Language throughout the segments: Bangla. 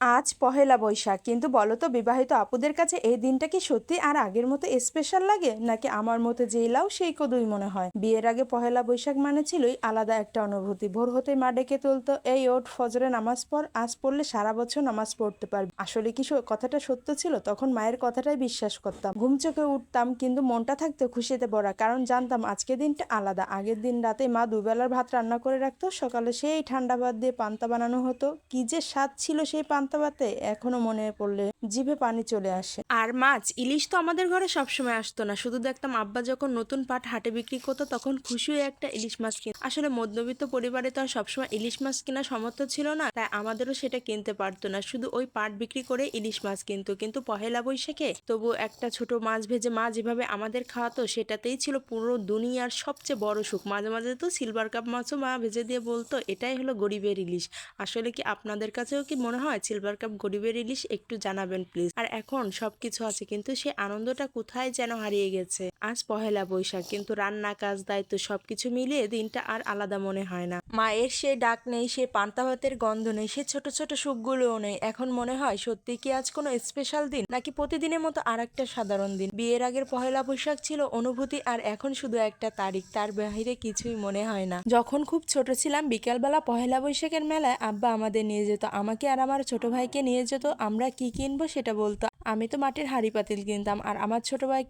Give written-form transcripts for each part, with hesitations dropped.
আজ পহেলা বৈশাখ, কিন্তু বলো তো বিবাহিত আপুদের কাছে এই দিনটা কি সত্যি আর আগের মতো স্পেশাল লাগে, নাকি আমার মতো যেই লাউ সেই কদুই মনে হয়? বিয়ের আগে পহেলা বৈশাখ মানে ছিলই আলাদা একটা অনুভূতি। ভোর হতে মা ডেকে তুলতো, এই ওঠ ফজরে নামাজ পড়, আজ পড়লে সারা বছর নামাজ পড়তে পারবি। আসলে কি কথাটা সত্য ছিল? তখন মায়ের কথাটাই বিশ্বাস করতাম। ঘুম চোখে উঠতাম কিন্তু মনটা থাকতো খুশিতে ভরা, কারণ জানতাম আজকের দিনটা আলাদা। আগের দিন রাতে মা দুবেলার ভাত রান্না করে রাখতো, সকালে সেই ঠান্ডা ভাত দিয়ে পান্তা বানানো হতো। কি যে স্বাদ ছিল সেই পান্তা ভাতে, এখনো মনে পড়লে জিভে পানি চলে আসে। আর মাছ, ইলিশ তো আমাদের ঘরে সবসময় আসতো না, শুধু দেখতাম আব্বা যখন নতুন পাট হাটে বিক্রি করতো তখন খুশি হয়ে একটা ইলিশ মাছ কিনে। আসলে মধ্যবিত্ত পরিবারে তো আর সবসময় ইলিশ মাছ কেনা সামর্থ্য ছিল না, তাই আমাদেরও সেটা কিনতে পারতো না, শুধু ওই পাট বিক্রি করে ইলিশ মাছ কিনতো। কিন্তু পহেলা বৈশাখে তবু একটা ছোট মাছ ভেজে মা যেভাবে আমাদের খাওয়াতো, সেটাতেই ছিল পুরো দুনিয়ার সবচেয়ে বড় সুখ। মাঝে মাঝে তো সিলভার কাপ মাছও মা ভেজে দিয়ে বলতো, এটাই হলো গরিবের ইলিশ। আসলে কি আপনাদের কাছেও কি মনে হয় সিলভার কাপ গরিবের ইলিশ? একটু জানাবেন প্লিজ। আর এখন সবকিছু আছে কিন্তু সেই আনন্দটা কোথায় যেন হারিয়ে গেছে। আজ পহেলা বৈশাখ, কিন্তু রান্না, কাজ, দায়িত্ব সবকিছু মিলিয়ে দিনটা আর আলাদা মনে হয় না। মায়ের সে ডাক নেই, সে পান্তা ভাতের গন্ধ নেই, সে ছোট ছোট সুখগুলোও নেই। এখন মনে হয় সত্যি কি আজ কোনো স্পেশাল দিন, নাকি প্রতিদিনের মতো আর একটা সাধারণ দিন? বিয়ের আগের পহেলা বৈশাখ ছিল অনুভূতি, আর এখন শুধু একটা তারিখ, তার বাহিরে কিছুই মনে হয় না। যখন খুব ছোট ছিলাম বিকালবেলা পহেলা বৈশাখের মেলায় আব্বা আমাদের নিয়ে যেত, আমাকে আর আমার ছোট ভাইকে নিয়ে যেত। আমরা কি কিনবো সেটা বলতো। আমি তো মাটির হাঁড়ি পাতিল কিনতাম, আর আমার ছোট ভাই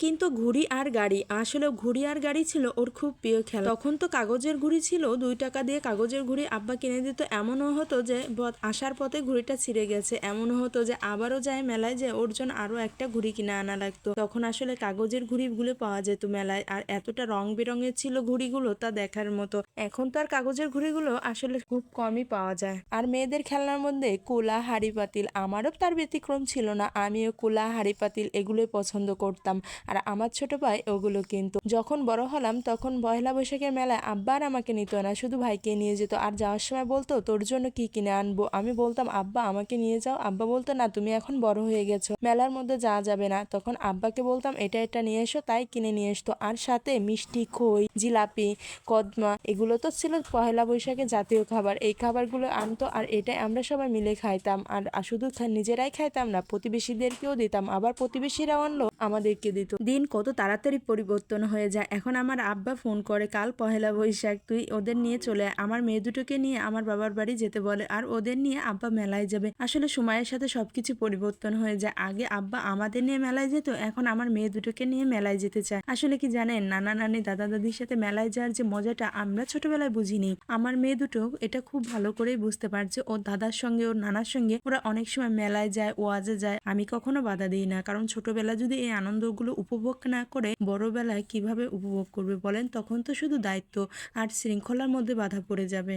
কিন্তু ঘুড়ি আর গাড়ি। আসলে ঘুড়ি আর গাড়ি ছিল ওর খুব প্রিয় খেলা। তখন তো কাগজের ঘুড়ি ছিল, 2 টাকা দিয়ে কাগজের ঘুড়ি আব্বা কিনে দিত। এমনও হতো যে আসার পথে ঘুড়িটা ছিঁড়ে গেছে, এমনও হতো যে আবারও যায় মেলায় যে ওর জন্য আরো একটা ঘুড়ি কিনে আনা লাগতো। তখন আসলে কাগজের ঘুড়িগুলো পাওয়া যেত মেলায়, আর এতটা রং বেরঙের ছিল ঘুড়িগুলো তা দেখার মতো। এখন তো আর কাগজের ঘুড়িগুলো আসলে খুব কমই পাওয়া যায়। আর মেয়েদের খেলনার মধ্যে কুলা, হাঁড়ি পাতিল, আমারও তার ব্যতিক্রম ছিল না। আমিও কুলা, হাঁড়ি পাতিল এগুলোই পছন্দ করতাম, আর আমার ছোট ভাই ওগুলো কিন্তু। যখন বড় হলাম তখন পয়লা বৈশাখের মেলায় আব্বা আর আমাকে নিত না, শুধু ভাইকে নিয়ে যেত। আর যাওয়ার সময় বলতো, তোর জন্য কি কিনে আনবো? আমি বলতাম, আব্বা আমাকে নিয়ে যাও। আব্বা বলতো, না তুমি এখন বড় হয়ে গেছো, মেলার মধ্যে যাওয়া যাবে না। তখন আব্বাকে বলতাম, এটা এটা নিয়ে এসো, তাই কিনে নিয়ে আসতো। আর সাথে মিষ্টি, খই, জিলাপি, কদমা, এগুলো তো ছিল পহেলা বৈশাখে জাতীয় খাবার। এই খাবারগুলো আনতো, আর এটাই আমরা সবাই মিলে খাইতাম। আর শুধু নিজেরাই খাইতাম না, প্রতিবেশীদেরকেও দিতাম, আবার প্রতিবেশীরাও আনলো আমাদেরকে দিত। দিন কত তাড়াতাড়ি পরিবর্তন হয়ে যায়। এখন আমার আব্বা ফোন করে, কাল পহেলা বৈশাখ, তুই ওদের নিয়ে চলে আয়। আমার মেয়ে দুটোকে নিয়ে আমার বাবার বাড়ি যেতে বলে, আর ওদের নিয়ে আব্বা মেলায় যাবে। আসলে সময়ের সাথে সবকিছু পরিবর্তন হয়ে যায়। আগে আব্বা আমাদের নিয়ে মেলায় যেত, এখন আমার মেয়ে দুটোকে নিয়ে মেলায় যেতে চায়। আসলে কি জানেন, নানা নানি, দাদা দাদির সাথে মেলায় যাওয়ার যে মজাটা আমরা ছোটবেলায় বুঝিনি, আমার মেয়ে দুটো এটা খুব ভালো করেই বুঝতে পারছে। ওর দাদার সঙ্গে, ওর নানার সঙ্গে ওরা অনেক সময় মেলায় যায়, ওয়াজে যায়। আমি কখনো বাধা দিই না, কারণ ছোটবেলা যদি এই আনন্দগুলো উপভোগ না করে বড়বেলায় কিভাবে উপভোগ করবে বলেন? তখন তো শুধু দায়িত্ব আর শৃঙ্খলার মধ্যে বাধা পড়ে যাবে।